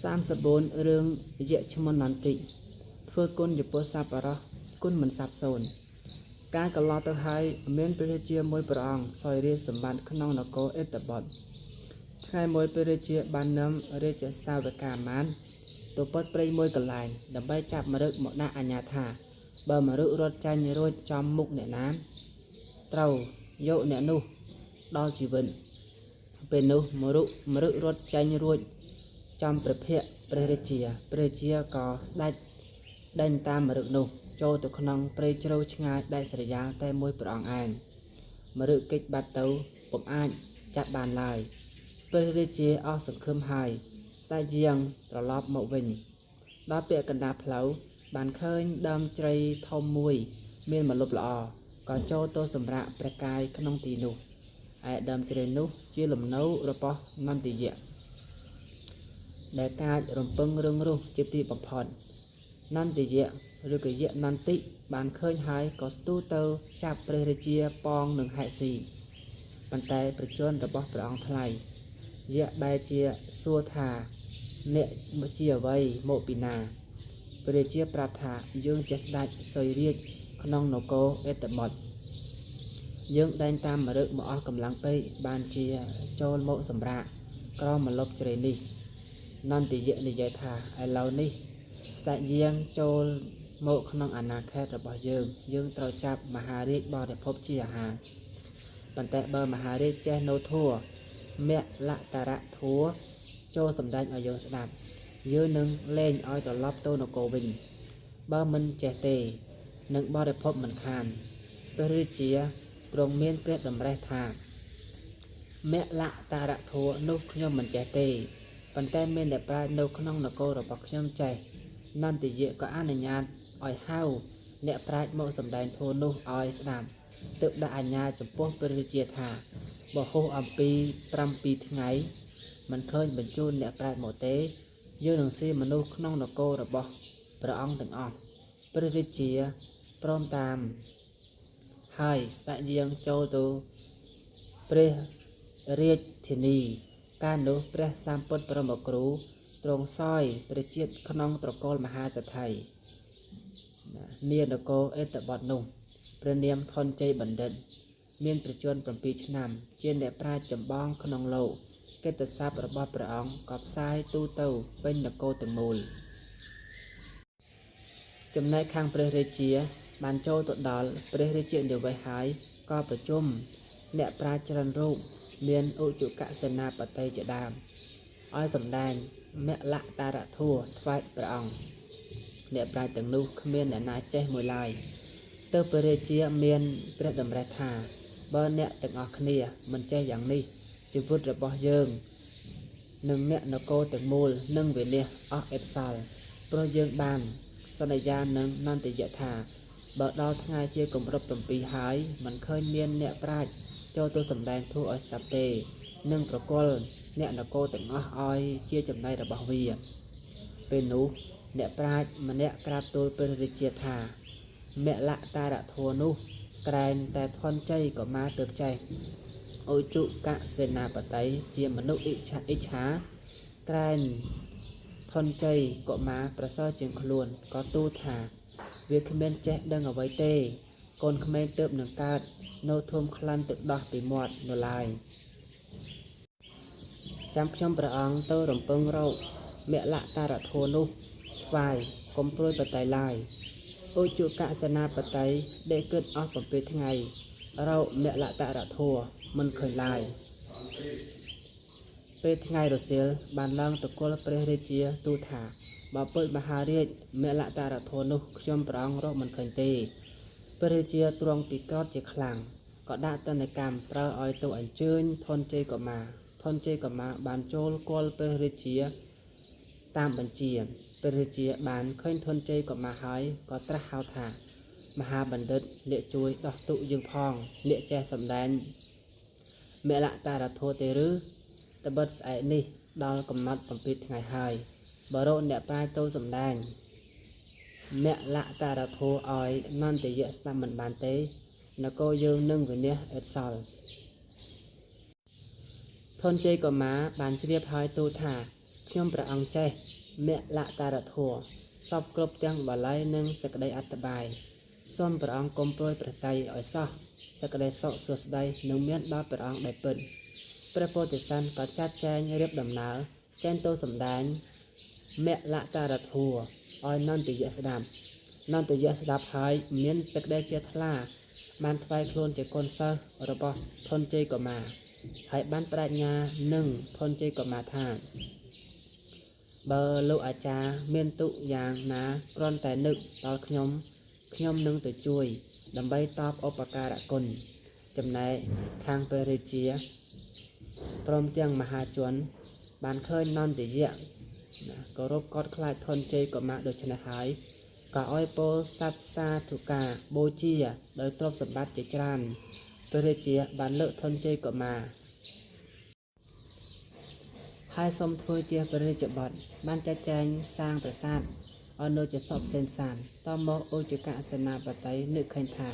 34រឿងយៈឈ្មោះនន្តិធ្វើគុណចំពោះសប្បុរសគុណមិនសាបសូន្យការកន្លងទៅហើយមានព្រះរាជាមួយព្រះអង្គសោយរាជសម្បត្តិក្នុងនគរអេតបុត្រថ្ងៃមួយព្រះរាជាបាននាំរាជសាវកាមានទៅពត់ព្រៃមួយកន្លែងដើម្បីចាប់មរឹកមកដាក់អាជ្ញាថាបើមរឹករត់ចាញ់រួចចំមុខអ្នកណាត្រូវយកអ្នកនោះដល់ជីវិតពេលនោះមរឹករត់ចាញ់រួចចំព្រះភ័ក្រព្រះរាជាក៏ស្ដេចដេញតាមមរឹកនោះចូលទៅក្នុងព្រៃជ្រៅឆ្ងាយដាច់ស្រយាលតែមួយព្រះអង្គឯងមរឹកគេចបាត់ទៅពុំអាចចាប់បានឡើយព្រះរាជាអស់សង្ឃឹមហើយស្ដេចយាងត្រឡប់មកវិញដល់ពាក់កណ្ដាលផ្លូវបានឃើញដើមជ្រៃធំមួយមានម្លប់ល្អក៏ចូលទៅសម្រាកព្រះកាយក្នុងទីនោះឯដើមជ្រៃនោះជាលំនៅរបស់នន្ទយៈដែលកាចរំពឹងរឿងរស់ជាទីបំផុតនន្ទយៈឬក៏យៈនន្តិបានឃើញហើយក៏ស្ទុះទៅចាប់ព្រះរាជាប៉ងនឹងហែកស៊ីប៉ុន្តែប្រជជនរបស់ព្រះអង្គថ្លៃយៈបែរជាសួរថាអ្នកជាអ្វីមកពីណាព្រះរាជាប្រាប់ថាយើងជាស្ដេចសោយរាជក្នុងនគរអេតបុត្រយើងដែងតាមមរឹកមកអស់កម្លាំងពេកបានជាចូលមកសម្រាកក្រោមម្លប់ជ្រៃនេះនន្ទយៈនិយាយថាឥឡូវនេះស្ដេចយាងចូលមកក្នុងអាណាខេត្តរបស់យើងត្រូវចាប់មហារាជបរិភពជាអាហារប៉ុន្តែបើមហារាជចេះនៅធัวមលតរៈធัวចូលសម្ដែងឲ្យយើងស្ដាប់យើងនឹងលែងឲ្យត្រឡប់ទៅនគរវិញបើមិនចេះទេនឹងបរិភពមិនខានព្រះរាជាទ្រង់មានព្រះតម្រេះថាមលតរៈធัวនោះខ្ញុំមិនចេះទេប៉ុន្តែមានអ្នកប្រាជ្ញនៅក្នុងនគររបស់ខ្ញុំចេះនន្ទយៈក៏អនុញ្ញាតឲ្យហៅអ្នកប្រាជ្ញមកសម្ដែងធัวនោះឲ្យស្ដាប់ទើបដាក់អាជ្ញាចំពោះព្រះរាជាថាបើហួសអំពី7ថ្ងៃមិនឃើញបញ្ជូនអ្នកប្រាជ្ញមកទេយើងនឹងស៊ីមនុស្សក្នុងនគររបស់ព្រះអង្គទាំងអស់ព្រះរាជាព្រមតាមហើយស្ដេចយាងចូលទៅព្រះរាជធានីកាលនោះព្រះសម្ពុទ្ធបរមគ្រូទ្រង់សោយព្រះជាតិក្នុងត្រកូលមហាសេដ្ឋីនានគរអេតបុត្រនោះព្រះនាមថនជ័យបណ្ឌិតមានប្រជជន7ឆ្នាំជាអ្នកប្រាជ្ញចម្បងក្នុងលោកកិត្តិស័ព្ទរបស់ព្រះអង្គក៏ផ្សាយទូទៅពេញនគរទាំងមូលចំណែកខាងព្រះរាជាបានចូលទៅដល់ព្រះរាជានិវេសហើយក៏ប្រជុំអ្នកប្រាជ្ញច្រើនរូបមានឧជកសេនាបតីជាដើមឲ្យសម្ដែងមលតរៈធัวថ្វាយព្រះអង្គអ្នកប្រាជ្ញទាំងនោះគ្មានអ្នកណាចេះមួយឡើយទើបព្រះរាជាមានព្រះតម្រេះថាបើអ្នកទាំងអស់គ្នាមិនចេះយ៉ាងនេះជីវិតរបស់យើងនិងអ្នកនគរទាំងមូលនឹងវិនាសអស់ឥតសល់ព្រោះយើងបានសន្យានឹងនន្ទយៈថាបើដល់ថ្ងៃជាគម្រប់7ហើយមិនឃើញមានអ្នកប្រាជ្ញចូលទៅសម្ដែងធัวឲ្យស្ដាប់ទេនឹងប្រគល់អ្នកនគរទាំងអស់ឲ្យជាចំណែករបស់វាពេលនោះអ្នកប្រាជ្ញម្នាក់ក្រាបទូលព្រះរាជាថាមលតរៈធัวនោះក្រែងតែធនជ័យកុមារទើបចេះឧជកសេនាបតីជាមនុស្សឥច្ឆាក្រែងធនជ័យកុមារប្រសើរជាងខ្លួនក៏ទូលថាវាគ្មានចេះដឹងអ្វីទេកូនក្មេងទើបនឹងកើតនៅធំក្លិនទឹកដោះពីមាត់នៅឡើយចាំខ្ញុំព្រះអង្គទៅរំពឹងរកមលតរៈធัวនោះថ្វាយកុំព្រួយបតៃឡើយឧជកសេនាបតីដេកគិតអស់7ថ្ងៃរកមលតរៈធัวមិនឃើញឡើយពេលថ្ងៃរសៀលបានឡើងទៅគល់ព្រះរាជាទូលថាបើពុទ្ធមហារាជមលតរៈធัวនោះខ្ញុំព្រះអង្គរកមិនឃើញទេព្រះរាជាទ្រង់ពិកោតជាខ្លាំងក៏ដាក់ទណ្ឌកម្មប្រើឲ្យទៅអញ្ជើញធនជ័យកុមារបានចូលគល់ព្រះរាជាតាមបញ្ជាព្រះរាជាបានឃើញធនជ័យកុមារហើយក៏ត្រាស់ហៅថាមហាបណ្ឌិតអ្នកជួយដោះទុកយើងផងអ្នកចេះសម្ដែងមលតរៈធัวទេឬត្បិតស្អែកនេះដល់កំណត់7ថ្ងៃហើយបើរកអ្នកប្រាជ្ញទៅសម្ដែងមលតរៈធัวឲ្យនន្ទយៈស្ដាប់មិនបានទេនគរយើងនឹងវិនាសឥតសល់ធនជ័យកុមារបានជ្រាបហើយទូលថាខ្ញុំព្រះអង្គចេះ មេលតារធัวសពគ្រប់ទាំងបល័យនិងសក្តីអត្តបាយសូមព្រះអង្គគំព្រួយប្រតិយឲ្យសោះសក្តីសុខសួស្តីនឹងមានដល់ព្រះអង្គដែលពិតព្រះពោធិសត្វក៏ចាត់ចែងរៀបដំណើរចេញទៅសម្ដែងមេលតារធัวឲ្យនន្ទយៈស្ដាប់នន្ទយៈស្ដាប់ហើយមានសក្តីជាថ្លាបានថ្វាយខ្លួនជាកូនសិស្សរបស់ធនជ័យកុមារហើយបានប្រាជ្ញានឹងធនជ័យកុមារថាបើលោកអាចារ្យមានទុកយ៉ាងណាគ្រាន់តែនឹកដល់ខ្ញុំនឹងទៅជួយដើម្បីតបឧបការៈគុណចំណែកខាងព្រះរាជាព្រមទាំងមហាជនបានឃើញនន្ទយៈគោរពកត់ខ្លាចធនជ័យកុមារដូច្នេះហើយក៏ឲ្យពោលសັບសាធុការបូជាដោយទ្រព្យសម្បត្តិជាច្រើនព្រះរាជាបានលើកធនជ័យកុមារហើយសូមធ្វើជាព្រះរាជបុត្របានចាត់ចែងសាងប្រាសាទឲ្យនៅជាសពផ្សេងផ្សានតមកឧចកសេនាបតីនឹកឃើញថា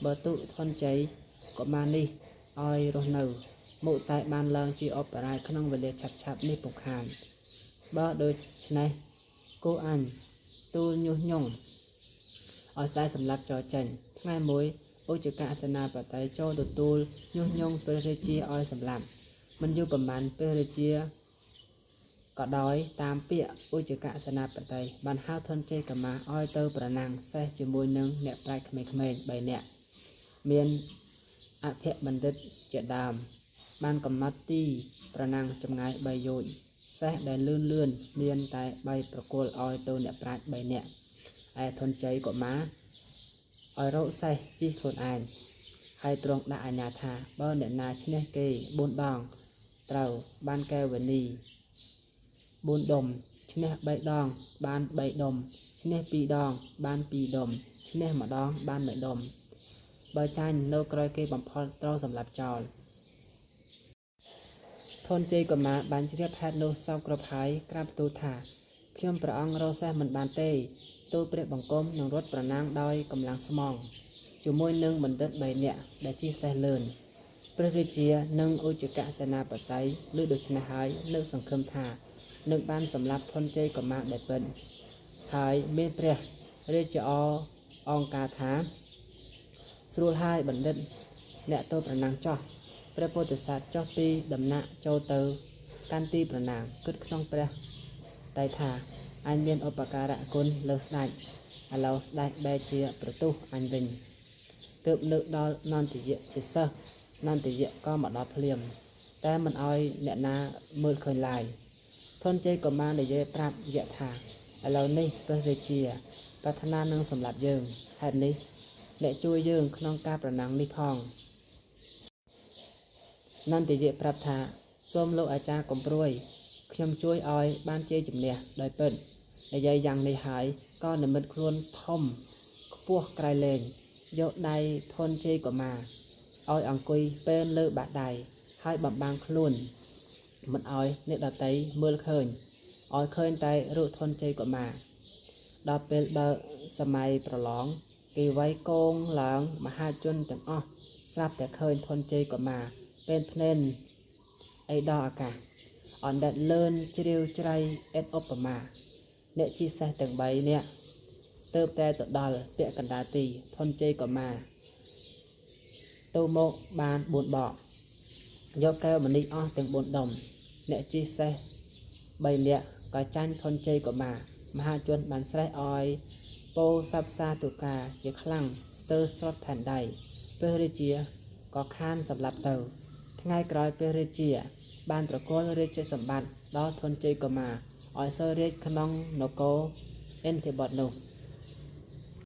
បើទុធនជ័យកុមារនេះឲ្យរស់នៅមុខតែបានឡើងជាអបរាជក្នុងវេលាឆាប់នេះពុកខានបើដូច្នេះគូអញទូលញុះញង់ឲ្យស្ដាយសម្លាប់ចោលចេញថ្ងៃមួយឧចកសេនាបតីចូលទទួលញុះញង់ព្រះរាជាឲ្យសម្លាប់មិនយូរប៉ុន្មានព្រះរាជាក៏ដោយតាមពាក្យឧចកសេនាបតីបានហៅធនជ័យកុមារឲ្យទៅប្រណាំងសេះជាមួយនឹងអ្នកប្រាជ្ញក្មេងៗ3នាក់មានអភបណ្ឌិតជាដើមបានកំណត់ទីប្រណាំងចម្ងាយ3យោជន៍សេះដែលលឿនមានតែ3ប្រគល់ឲ្យទៅអ្នកប្រាជ្ញ3នាក់ឯធនជ័យកុមារឲ្យរកសេះជិះខ្លួនឯងហើយទ្រង់ដាក់អាជ្ញាថាបើអ្នកណាឈ្នះគេ4ដងត្រូវបានកែវនី4ដុំឈ្នះ3ដងបាន3ដុំឈ្នះ2ដងបាន2ដុំឈ្នះ1ដងបាន1ដុំបើចាញ់នៅក្រោយគេបំផុតត្រូវសម្លាប់ចោលធនជ័យកុមារបានជ្រាបហេតុនោះសោកគ្រប់ហើយក្រាបទូលថាខ្ញុំព្រះអង្គរកសេះមិនបានទេទូលព្រះបង្គំនឹងរត់ប្រណាំងដោយកម្លាំងស្មងជាមួយនឹងបណ្ឌិត3នាក់ដែលជិះសេះលឿនព្រះរាជានិងឧចកសេនាបតីលើដូច្នេះហើយលើកសង្ឃឹមថានឹងបានសម្លាប់ធនជ័យកុមារដែលពិតហើយមានព្រះរាជាអង្គការថាស្រួលហើយបណ្ឌិតអ្នកទៅប្រណាំងចោះព្រះពោធិសត្វចុះពីដំណាក់ចូលទៅកាន់ទីប្រណាំងគិតក្នុងព្រះតែថាអញមានឧបការៈគុណលើស្ដេចឥឡូវស្ដេចបែរជាប្រទុះអញវិញទើបលើកដល់នន្ទយៈជាសិស្សនន្ទយៈក៏មកដល់ភ្លាមតែមិនអោយអ្នកណាមើលឃើញឡើយធនជ័យកុមារនិយាយប្រាប់យៈថាឥឡូវនេះព្រះរាជាប្រាថ្នានឹងសម្លាប់យើងហេតុនេះអ្នកជួយយើងក្នុងការប្រណាំងនេះផងនន្ទយៈប្រាប់ថាសូមលោកអាចារ្យកំព្រួយខ្ញុំជួយឲ្យបានជ័យជំនះដោយពិតនិយាយយ៉ាងនេះហើយក៏និមិត្តខ្លួនធំខ្ពស់ក្រៃលែងយកដៃធនជ័យកុមារឲ្យអង្គុយពេលលើបាតដៃហើយបំបាំងខ្លួនមិនឲ្យអ្នកដតីមើលឃើញឲ្យឃើញតែរូបធនជ័យកុមារដល់ពេលបើសម័យប្រឡងគេវាយកងឡើងមហាជនទាំងអស់ស្រាប់តែឃើញធនជ័យកុមារពេលភ្នែនអីដល់អាកាសអណ្ដែតលឿនជ្រាវជ្រៃអេតឧបមាអ្នកជិះសេះទាំង3នាក់ទៅតែទៅដល់ពាក់កណ្ដាលទីធនជ័យកុមារទៅមកបាន4បកយកកែវមណីអស់ទាំង4ដុំអ្នកជិះសេះ3នាក់ក៏ចាញ់ធនជ័យកុមារមហាជនបានស្រេះឲ្យពោសັບសាទុកាជាខ្លាំងស្ទើរស្រុតផែនដីព្រះរាជាក៏ខានសម្លាប់ទៅថ្ងៃក្រោយព្រះរាជាបានប្រគល់រាជសម្បត្តិដល់ធនជ័យកុមារឲ្យសោយរាជក្នុងនគរឥន្ទបតនោះ